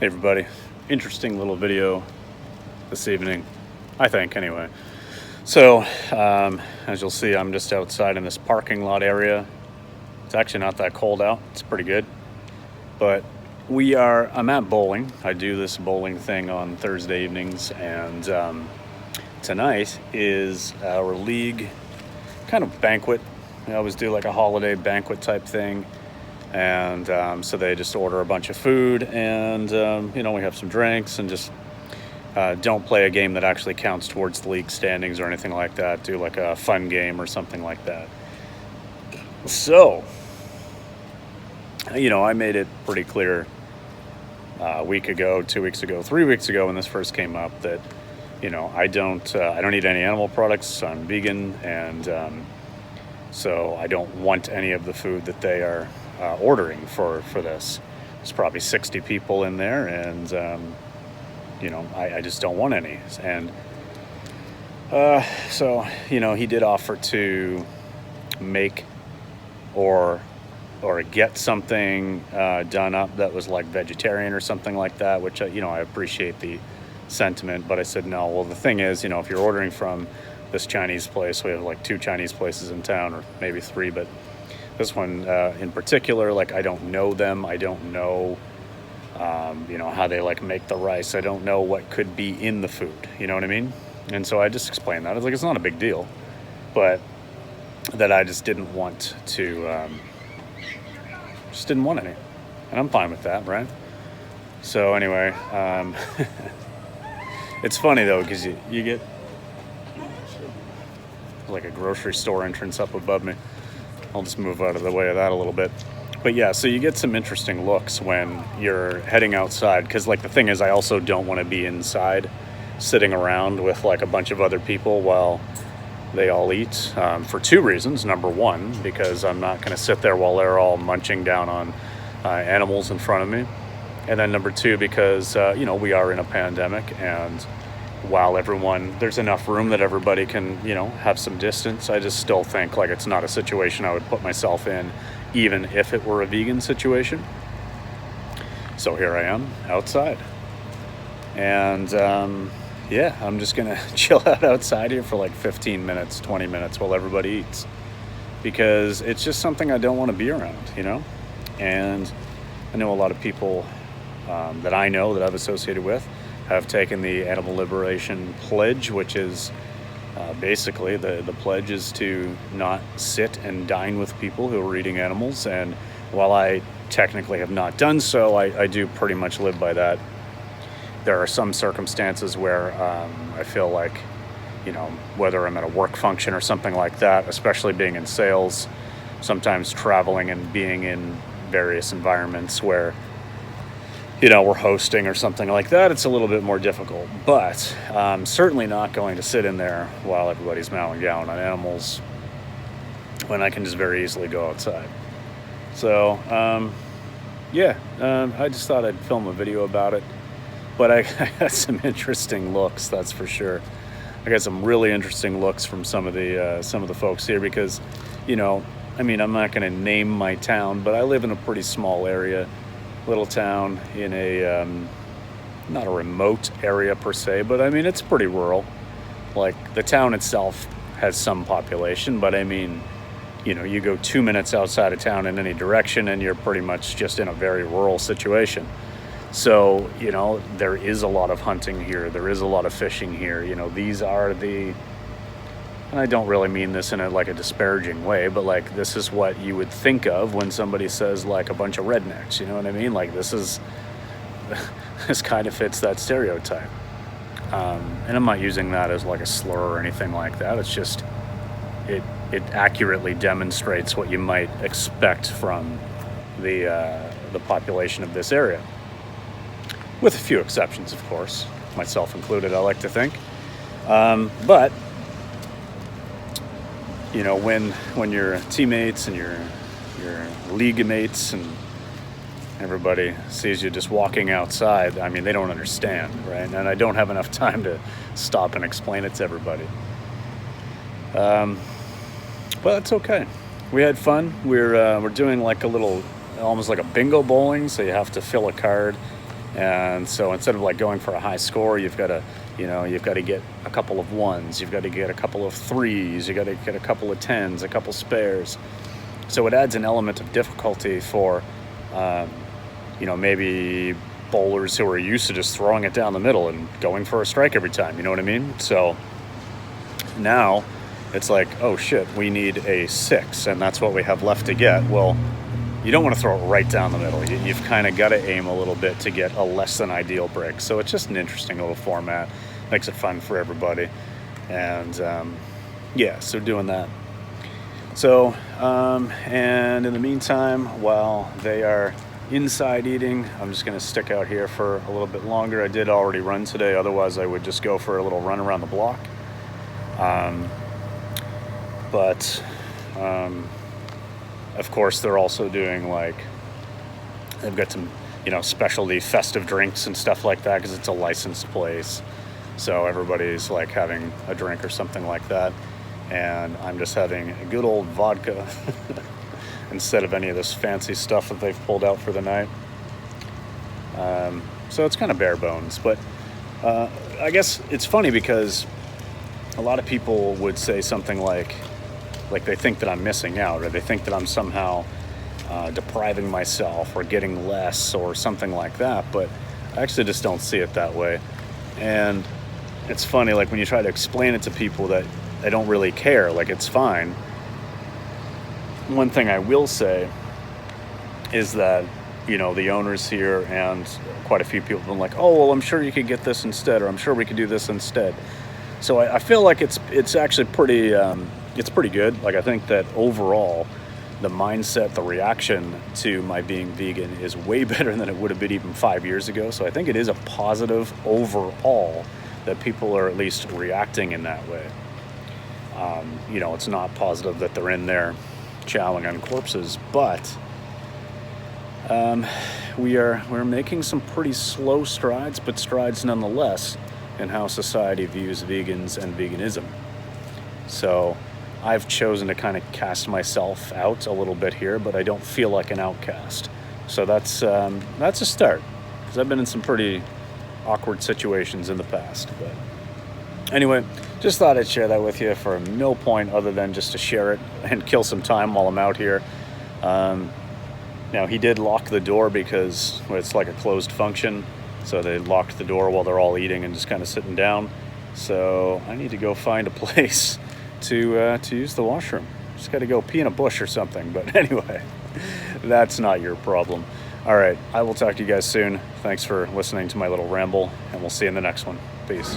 Hey everybody, interesting little video this evening, I think anyway. So, as you'll see, I'm just outside in this parking lot area. It's actually not that cold out, it's pretty good. But I'm at bowling. I do this bowling thing on Thursday evenings, and tonight is our league kind of banquet. We always do like a holiday banquet type thing. And so they just order a bunch of food, and we have some drinks, and just don't play a game that actually counts towards the league standings or anything like that. Do like a fun game or something like that. So, I made it pretty clear a week ago, 2 weeks ago, 3 weeks ago when this first came up that I don't eat any animal products. I'm vegan, and so I don't want any of the food that they are ordering for this. There's probably 60 people in there, and I just don't want any. And so he did offer to make or get something done up that was like vegetarian or something like that, which I appreciate the sentiment, but I said no. Well, the thing is, if you're ordering from this Chinese place, we have like 2 Chinese places in town, or maybe 3, but this one in particular, like, I don't know them. I don't know, how they like make the rice. I don't know what could be in the food. You know what I mean? And so I just explained that. I was like, it's not a big deal, but that I just didn't want to, just didn't want any. And I'm fine with that, right? So anyway, it's funny though, because you get like a grocery store entrance up above me. I'll just move out of the way of that a little bit. But yeah, so you get some interesting looks when you're heading outside, because like the thing is, I also don't want to be inside sitting around with like a bunch of other people while they all eat, for 2 reasons. Number one, because I'm not going to sit there while they're all munching down on animals in front of me. And then number 2, because we are in a pandemic, and while there's enough room that everybody can, have some distance, I just still think like it's not a situation I would put myself in, even if it were a vegan situation. So here I am outside, and I'm just gonna chill out outside here for like 15 minutes, 20 minutes while everybody eats, because it's just something I don't want to be around, And I know a lot of people that I know that I've associated with have taken the Animal Liberation Pledge, which is basically the pledge is to not sit and dine with people who are eating animals. And while I technically have not done so, I do pretty much live by that. There are some circumstances where I feel like, whether I'm at a work function or something like that, especially being in sales, sometimes traveling and being in various environments where we're hosting or something like that, it's a little bit more difficult. But I'm certainly not going to sit in there while everybody's mowing down on animals when I can just very easily go outside. So, I just thought I'd film a video about it. But I got some interesting looks, that's for sure. I got some really interesting looks from some of the folks here, because, I'm not going to name my town, but I live in a pretty small area. Little town in a not a remote area per se, but it's pretty rural. Like, the town itself has some population, but you go 2 minutes outside of town in any direction and you're pretty much just in a very rural situation. So there is a lot of hunting here, there is a lot of fishing here. These are and I don't really mean this in a disparaging way, but like, this is what you would think of when somebody says like a bunch of rednecks, you know what I mean? Like, this kind of fits that stereotype. And I'm not using that as like a slur or anything like that. It's just, it accurately demonstrates what you might expect from the population of this area. With a few exceptions, of course, myself included, I like to think. But when your teammates and your league mates and everybody sees you just walking outside, they don't understand, right? And I don't have enough time to stop and explain it to everybody. But it's okay. We had fun. We're doing like a little, almost like a bingo bowling, so you have to fill a card And so instead of like going for a high score, you've got to get a couple of ones, you've got to get a couple of threes, you got to get a couple of tens, a couple spares. So it adds an element of difficulty for, maybe bowlers who are used to just throwing it down the middle and going for a strike every time. You know what I mean? So now it's like, oh shit, we need a 6, and that's what we have left to get. Well, you don't want to throw it right down the middle. You've kind of got to aim a little bit to get a less than ideal break. So it's just an interesting little format. Makes it fun for everybody. And so doing that. So, and in the meantime, while they are inside eating, I'm just going to stick out here for a little bit longer. I did already run today. Otherwise, I would just go for a little run around the block. Of course, they're also doing they've got some, specialty festive drinks and stuff like that because it's a licensed place. So everybody's like having a drink or something like that. And I'm just having a good old vodka instead of any of this fancy stuff that they've pulled out for the night. So it's kind of bare bones. But I guess it's funny because a lot of people would say something like they think that I'm missing out, or they think that I'm somehow depriving myself or getting less or something like that, but I actually just don't see it that way. And it's funny, when you try to explain it to people that they don't really care, it's fine. One thing I will say is that, the owners here and quite a few people have been like, oh, well, I'm sure you could get this instead, or I'm sure we could do this instead. So I feel like it's actually pretty good. I think that overall, the mindset, the reaction to my being vegan is way better than it would have been even 5 years ago. So I think it is a positive overall that people are at least reacting in that way. It's not positive that they're in there chowing on corpses, but we're making some pretty slow strides, but strides nonetheless, in how society views vegans and veganism. So I've chosen to kind of cast myself out a little bit here, but I don't feel like an outcast. So that's a start, because I've been in some pretty awkward situations in the past. But anyway, just thought I'd share that with you for no point other than just to share it and kill some time while I'm out here. Now, he did lock the door because it's like a closed function. So they locked the door while they're all eating and just kind of sitting down. So I need to go find a place to use the washroom. Just got to go pee in a bush or something. But anyway, that's not your problem. All right, I will talk to you guys soon. Thanks for listening to my little ramble, and we'll see you in the next one. Peace.